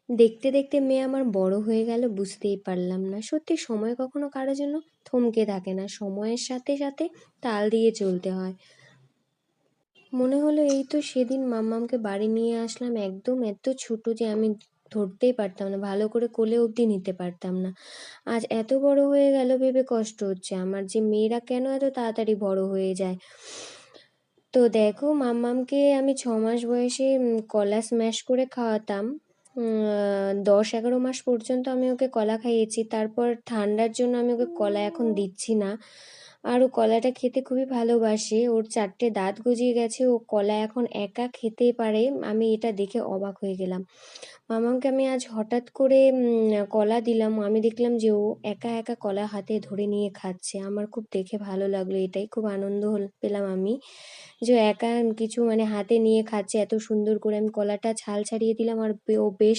দেখতে দেখতে মেয়ে আমার বড় হয়ে গেল, বুঝতেই পারলাম না। সত্যি সময় কখনো কারোর জন্য থমকে থাকে না, সময়ের সাথে সাথে তাল দিয়ে চলতে হয়। মনে হলো এই তো সেদিন মাম্মামকে বাড়ি নিয়ে আসলাম, একদম এত ছোট যে আমি ধরতেই পারতাম না, ভালো করে কোলে অবধি নিতে পারতাম না। আজ এত বড় হয়ে গেল ভেবে কষ্ট হচ্ছে আমার, যে মেয়েরা কেন এত তাড়াতাড়ি বড় হয়ে যায়। তো দেখো, মাম্মামকে আমি 6 মাস বয়সে কলা স্ম্যাশ করে খাওয়াতাম। 10-11 মাস পর্যন্ত আমি ওকে কলা খাইয়েছি, তারপর ঠান্ডার জন্য আমি ওকে কলা এখন দিচ্ছি না। আর ও কলাটা খেতে খুবই ভালোবাসে, ওর 4টে দাঁত গজিয়ে গেছে, ও কলা এখন একা খেতে পারে। আমি এটা দেখে অবাক হয়ে গেলাম। মামাকে আমি আজ হঠাৎ করে কলা দিলাম, আমি দেখলাম যে ও একা একা কলা হাতে ধরে নিয়ে খাচ্ছে। আমার খুব দেখে ভালো লাগলো, এটাই খুব আনন্দ পেলাম আমি, যে ও একা কিছু হাতে নিয়ে খাচ্ছে এত সুন্দর করে। আমি কলাটা ছাল ছাড়িয়ে দিলাম আর ও বেশ